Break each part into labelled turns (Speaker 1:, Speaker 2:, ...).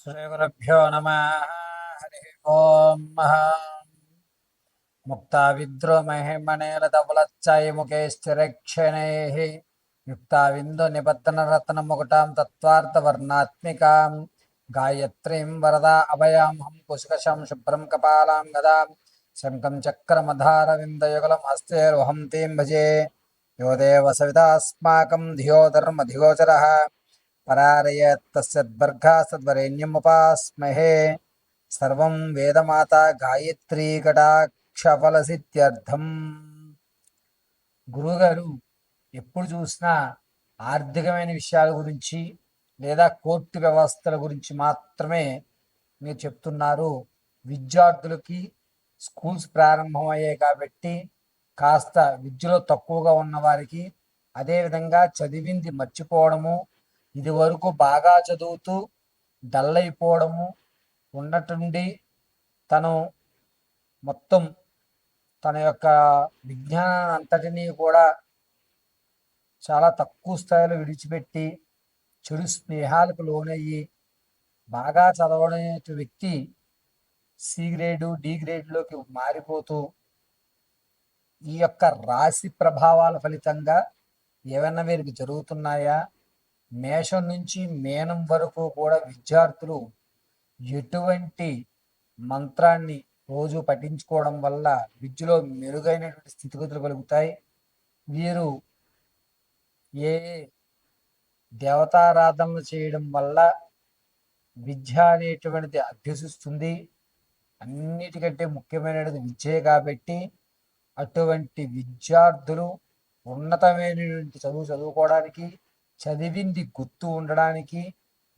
Speaker 1: శ్రీగురుభ్యో నమ. హరి ఓం. ముక్తా విద్రోమహిమణేలతపులచ్చాయి ముఖే స్థిరక్షణైః యుక్తా విందు నిబద్ధనరత్నముకుటాం తత్వార్థవర్ణాత్మికాం గాయత్రీం వరదా అభయాం కుశకశం శుభ్రం కపాలాం గదాం శంఖం చక్రమధారవిందయుగలం హస్తేర్వహం తీం భజే. యో దేవ సవితాస్మాకం ధియో ధర్మధిగోచరः పరారయత్తస్యద్బర్గా సద్వరేణ్యముపాస్మహే. సర్వం వేదమాత గాయత్రీ కటాక్షఫలసిద్ధ్యర్థం. గురువుగారు ఎప్పుడు చూసినా ఆర్థికమైన విషయాల గురించి లేదా కోర్టు వ్యవస్థల గురించి మాత్రమే మీరు చెప్తున్నారు. విద్యార్థులకి స్కూల్స్ ప్రారంభమయ్యాయి కాబట్టి కాస్త విద్యలో తక్కువగా ఉన్న వారికి, అదేవిధంగా చదివింది మర్చిపోవడము, ఇది వరకు బాగా చదువుతూ డల్ అయిపోవడము ఉన్నట్టుండి తను మొత్తం తన యొక్క విజ్ఞానాన్ని అంతటినీ కూడా చాలా తక్కువ స్థాయిలో విడిచిపెట్టి చెడు స్నేహాలకు లోనయ్యి బాగా చదవడే వ్యక్తి సి గ్రేడు డి గ్రేడ్లోకి మారిపోతూ ఈ యొక్క రాశి ప్రభావాల ఫలితంగా ఏమైనా వీరికి జరుగుతున్నాయా? మేషం నుంచి మేనం వరకు కూడా విద్యార్థులు ఎటువంటి మంత్రాన్ని రోజు పఠించుకోవడం వల్ల విద్యలో మెరుగైనటువంటి స్థితిగతులు కలుగుతాయి. వీరు ఏ దేవతారాధనలు చేయడం వల్ల విద్య అనేటువంటిది అభ్యసిస్తుంది. అన్నిటికంటే ముఖ్యమైనది విద్యే కాబట్టి అటువంటి విద్యార్థులు ఉన్నతమైనటువంటి చదువుకోవడానికి, చదివింది గుర్తు ఉండడానికి,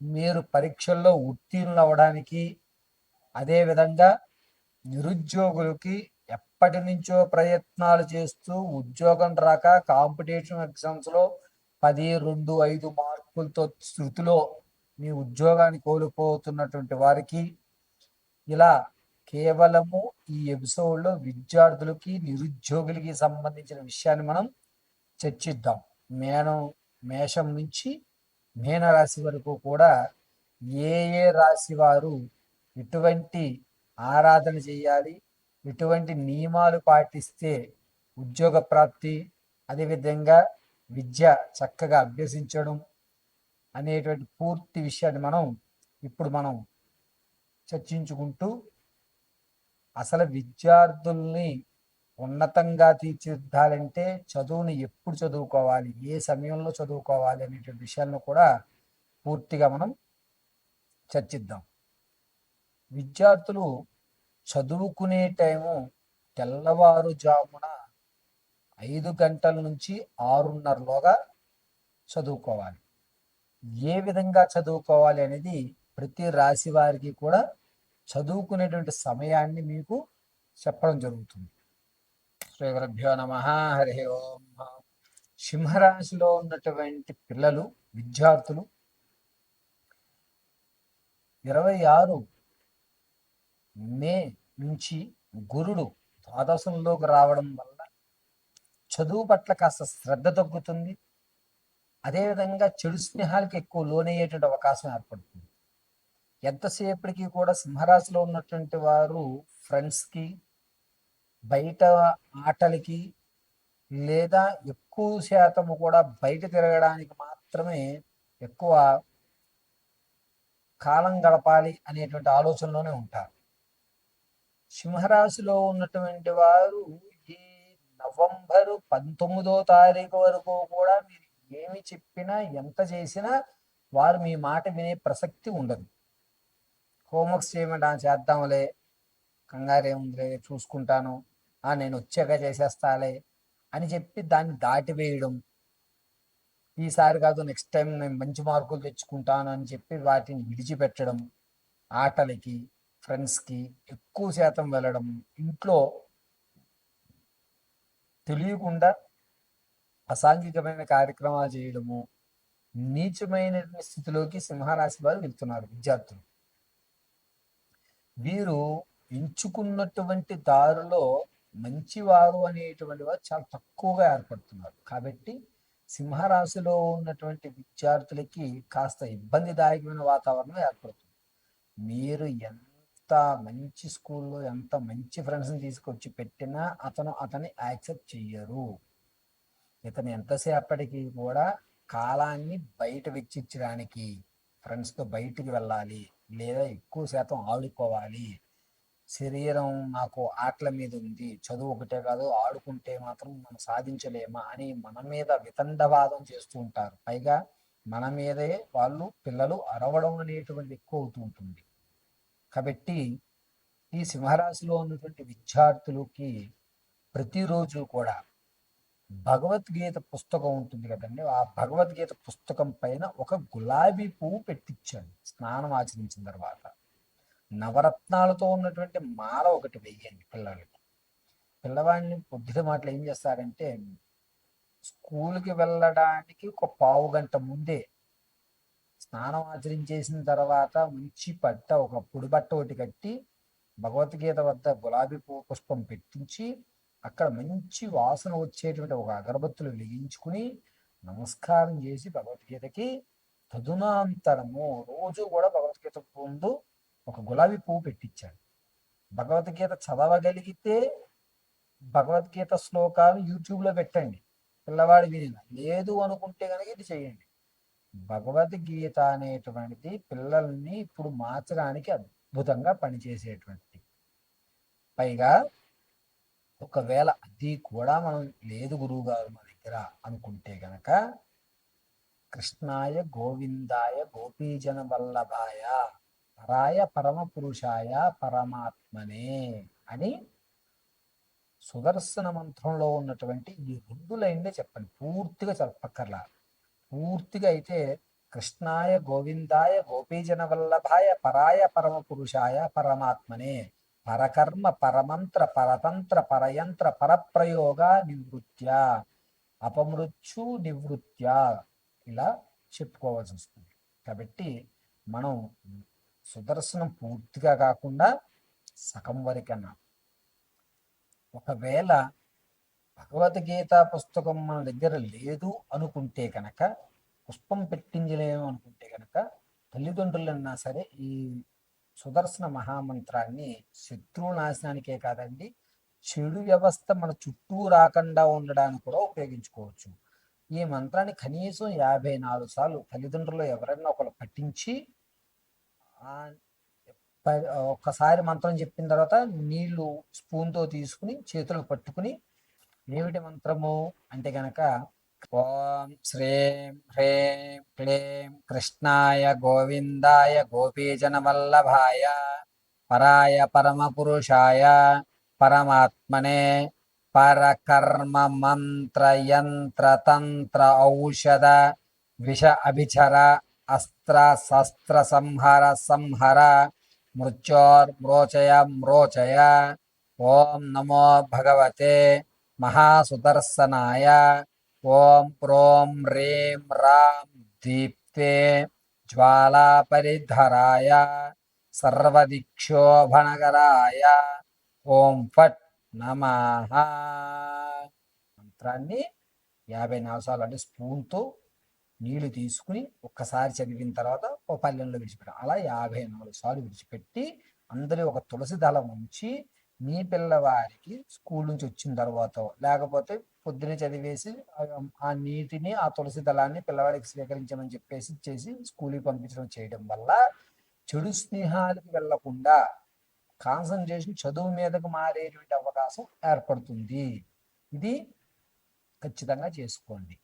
Speaker 1: మీరు పరీక్షల్లో ఉత్తీర్ణులు అవ్వడానికి, అదేవిధంగా నిరుద్యోగులకి ఎప్పటి నుంచో ప్రయత్నాలు చేస్తూ ఉద్యోగం రాక కాంపిటీషన్ ఎగ్జామ్స్లో 10, 2, 5 మార్కులతో శృతిలో మీ ఉద్యోగాన్ని కోల్పోతున్నటువంటి వారికి ఇలా కేవలము ఈ ఎపిసోడ్లో విద్యార్థులకి నిరుద్యోగులకి సంబంధించిన విషయాన్ని మనం చర్చిద్దాం. మేషం నుంచి మీనరాశి వరకు కూడా ఏ ఏ రాశి వారు ఎటువంటి ఆరాధన చేయాలి, ఎటువంటి నియమాలు పాటిస్తే ఉద్యోగ ప్రాప్తి, అదేవిధంగా విద్య చక్కగా అభ్యసించడం అనేటువంటి పూర్తి విషయాన్ని ఇప్పుడు మనం చర్చించుకుంటూ అసలు విద్యార్థుల్ని ఉన్నతంగా తీర్చిదిద్దాలంటే చదువుని ఎప్పుడు చదువుకోవాలి, ఏ సమయంలో చదువుకోవాలి అనేటువంటి విషయాలను కూడా పూర్తిగా మనం చర్చిద్దాం. విద్యార్థులు చదువుకునే టైము తెల్లవారుజామున 5 గంటల నుంచి 6:30లోగా చదువుకోవాలి. ఏ విధంగా చదువుకోవాలి అనేది ప్రతి రాశి వారికి కూడా చదువుకునేటువంటి సమయాన్ని మీకు చెప్పడం జరుగుతుంది. శ్రీ గురుభ్యో నమ. హరి ఓం. సింహరాశిలో ఉన్నటువంటి పిల్లలు, విద్యార్థులు 26 మే నుంచి గురుడు ద్వాదశంలోకి రావడం వల్ల చదువు పట్ల కాస్త శ్రద్ధ తగ్గుతుంది. అదేవిధంగా చెడు స్నేహాలకి ఎక్కువ లోనయ్యేటువంటి అవకాశం ఏర్పడుతుంది. ఎంతసేపటికి కూడా సింహరాశిలో ఉన్నటువంటి వారు ఫ్రెండ్స్కి, బయట ఆటలకి, లేదా ఎక్కువ శాతము కూడా బయట తిరగడానికి మాత్రమే ఎక్కువ కాలం గడపాలి అనేటువంటి ఆలోచనలోనే ఉంటారు. సింహరాశిలో ఉన్నటువంటి వారు ఈ నవంబరు 19వ తారీఖు వరకు కూడా మీరు ఏమి చెప్పినా, ఎంత చేసినా వారు మీ మాట వినే ప్రసక్తి ఉండదు. హోంవర్క్స్ చేయమంటే చేద్దాంలే, కంగారేముందిలే, చూసుకుంటాను, నేను వచ్చాక చేసేస్తాలే అని చెప్పి దాన్ని దాటివేయడం, ఈసారి కాదు నెక్స్ట్ టైం నేను మంచి మార్కులు తెచ్చుకుంటాను అని చెప్పి వాటిని విడిచిపెట్టడం, ఆటలకి, ఫ్రెండ్స్కి ఎక్కువ శాతం వెళ్ళడం, ఇంట్లో తెలియకుండా అసాంఘికమైన కార్యక్రమాలు చేయడము, నీచమైన స్థితిలోకి సింహరాశి వారు వెళ్తున్నారు విద్యార్థులు. వీరు ఎంచుకున్నటువంటి దారిలో మంచివారు అనేటువంటి వారు చాలా తక్కువగా ఏర్పడుతున్నారు. కాబట్టి సింహరాశిలో ఉన్నటువంటి విద్యార్థులకి కాస్త ఇబ్బందిదాయకమైన వాతావరణం ఏర్పడుతుంది. మీరు ఎంత మంచి స్కూల్లో ఎంత మంచి ఫ్రెండ్స్ని తీసుకొచ్చి పెట్టినా అతని యాక్సెప్ట్ చెయ్యరు. ఇతను ఎంతసేపటికి కూడా కాలాన్ని బయట వెచ్చించడానికి ఫ్రెండ్స్తో బయటికి వెళ్ళాలి, లేదా ఎక్కువ శాతం ఆడుకోవాలి, శరీరం నాకు ఆటల మీద ఉంది, చదువు ఒకటే కాదు ఆడుకుంటే మాత్రం మనం సాధించలేమా అని మన మీద వితండవాదం చేస్తూ ఉంటారు. పైగా మన మీదే వాళ్ళు పిల్లలు అరవడం అనేటువంటి ఎక్కువ అవుతూ ఉంటుంది. కాబట్టి ఈ సింహరాశిలో ఉన్నటువంటి విద్యార్థులకి ప్రతిరోజు కూడా భగవద్గీత పుస్తకం ఉంటుంది కదండి, ఆ భగవద్గీత పుస్తకం పైన ఒక గులాబీ పువ్వు పెట్టించాను స్నానం ఆచరించిన తర్వాత. నవరత్నాలతో ఉన్నటువంటి మాల ఒకటి వెయ్యండి పిల్లలకి. పిల్లవాడిని పొద్దున మాటలు ఏం చేస్తారంటే, స్కూల్కి వెళ్ళడానికి ఒక పావు గంట ముందే స్నానం ఆచరించేసిన తర్వాత మంచి పట్ట ఒక పొడి బట్ట ఒకటి కట్టి భగవద్గీత వద్ద గులాబీ పువ్వు పుష్పం పెట్టించి అక్కడ మంచి వాసన వచ్చేటువంటి ఒక అగరబత్తులు వెలిగించుకుని నమస్కారం చేసి భగవద్గీతకి తదునంతరము రోజు కూడా భగవద్గీత ముందు ఒక గులాబీ పువ్వు పెట్టించాడు. భగవద్గీత చదవగలిగితే భగవద్గీత శ్లోకాలు యూట్యూబ్లో పెట్టండి, పిల్లవాడు వినిన. లేదు అనుకుంటే కనుక ఇది చేయండి. భగవద్గీత అనేటువంటిది పిల్లల్ని ఇప్పుడు మార్చడానికి అద్భుతంగా పనిచేసేటువంటిది. పైగా ఒకవేళ అది కూడా మనం లేదు గురువు గారు మా దగ్గర అనుకుంటే గనక కృష్ణాయ గోవిందాయ గోపీజన వల్లభాయ పరాయ పరమ పురుషాయ పరమాత్మనే అని సుదర్శన మంత్రంలో ఉన్నటువంటి ఈ 2 లైన్లే చెప్పండి. పూర్తిగా చెప్పక్కర్లా. పూర్తిగా అయితే కృష్ణాయ గోవిందాయ గోపీజన వల్లభాయ పరాయ పరమ పురుషాయ పరమాత్మనే పరకర్మ పరమంత్ర పరతంత్ర పరయంత్ర పరప్రయోగ నివృత్య అపమృత్యు నివృత్య ఇలా చెప్పుకోవాల్సి వస్తుంది. కాబట్టి మనం సుదర్శనం పూర్తిగా కాకుండా సగం వరకన్నా, ఒకవేళ భగవద్గీత పుస్తకం మన దగ్గర లేదు అనుకుంటే కనుక, పుష్పం పెట్టించలేము అనుకుంటే కనుక, తల్లిదండ్రులన్నా సరే ఈ సుదర్శన మహామంత్రాన్ని శత్రువు నాశనానికే కాదండి, చెడు వ్యవస్థ మన చుట్టూ రాకుండా ఉండడానికి కూడా ఉపయోగించుకోవచ్చు. ఈ మంత్రాన్ని కనీసం 54 సార్లు తల్లిదండ్రులు ఎవరైనా ఒకరు పఠించి ఒక్కసారి మంత్రం చెప్పిన తర్వాత నీళ్లు స్పూన్తో తీసుకుని చేతులకు పట్టుకుని, ఏమిటి మంత్రము అంటే గనక ఓం శ్రీం హ్రీం క్లీం కృష్ణాయ గోవిందాయ గోపీజన వల్లభాయ పరాయ పరమ పురుషాయ పరమాత్మనే పరకర్మ మంత్ర యంత్ర తంత్ర ఔషధ విష అభిచర అస్త్ర శస్త్ర సంహర సంహర మృత్యోర్మ్రోచయ మ్రోచయ. ఓం నమో భగవతే మహాసుదర్శనాయ. ఓం ప్రోం రీం రాం దీప్తే జ్వాలాపరిధరాయ సర్వదిక్షోభణకరాయ ఓం ఫట్ నమః. మంత్రాన్ని 54 సార్లు అంటే స్పూన్తో నీళ్లు తీసుకుని ఒక్కసారి చదివిన తర్వాత ఒక పల్లెంలో విడిచిపెట్టాం. అలా 54 సార్లు విడిచిపెట్టి అందరూ ఒక తులసి దళం ఉంచి మీ పిల్లవారికి స్కూల్ నుంచి వచ్చిన తర్వాత, లేకపోతే పొద్దునే చదివేసి ఆ నీటిని ఆ తులసి దళాన్ని పిల్లవాడికి స్వీకరించమని చెప్పేసి చేసి స్కూల్కి పంపించడం చేయడం వల్ల చెడు స్నేహాలకు వెళ్లకుండా కాన్సన్ట్రేషన్ చదువు మీదకు మారేటువంటి అవకాశం ఏర్పడుతుంది. ఇది ఖచ్చితంగా చేసుకోండి.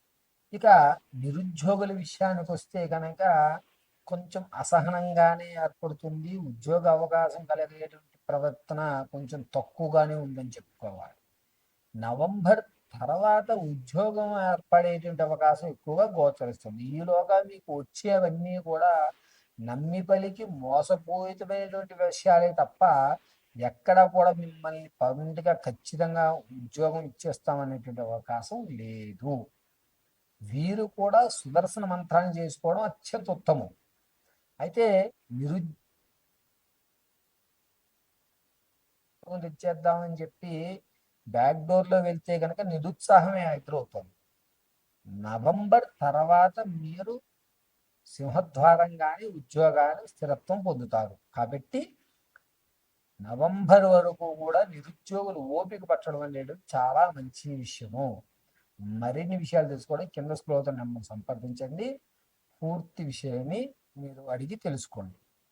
Speaker 1: ఇక నిరుద్యోగుల విషయానికి వస్తే కనుక కొంచెం అసహనంగానే ఏర్పడుతుంది. ఉద్యోగ అవకాశం కలిగేటువంటి ప్రవర్తన కొంచెం తక్కువగానే ఉందని చెప్పుకోవాలి. నవంబర్ తర్వాత ఉద్యోగం ఏర్పడేటువంటి అవకాశం ఎక్కువగా గోచరిస్తుంది. ఈలోగా మీకు వచ్చేవన్నీ కూడా నమ్మి పలికి మోసపూరితమైనటువంటి విషయాలే తప్ప ఎక్కడ కూడా మిమ్మల్ని పర్మనెంట్గా ఖచ్చితంగా ఉద్యోగం ఇచ్చేస్తామనేటువంటి అవకాశం లేదు. వీరు కూడా సుదర్శన మంత్రాన్ని చేసుకోవడం అత్యంత ఉత్తమం. అయితే నిరుద్యోగం తెచ్చేద్దామని చెప్పి బ్యాక్ డోర్లో వెళ్తే కనుక నిరుత్సాహమే ఎదురవుతుంది. నవంబర్ తర్వాత మీరు సింహద్వారం కానీ ఉద్యోగాలు స్థిరత్వం పొందుతారు. కాబట్టి నవంబర్ వరకు కూడా నిరుద్యోగులు ఓపిక పట్టడం అనేది చాలా మంచి విషయము. మరిన్ని విషయాలు తెలుసుకోవడం కింద స్క్రోల్ నెంబర్ సంప్రదించండి. పూర్తి విషయాన్ని మీరు అడిగి తెలుసుకోండి.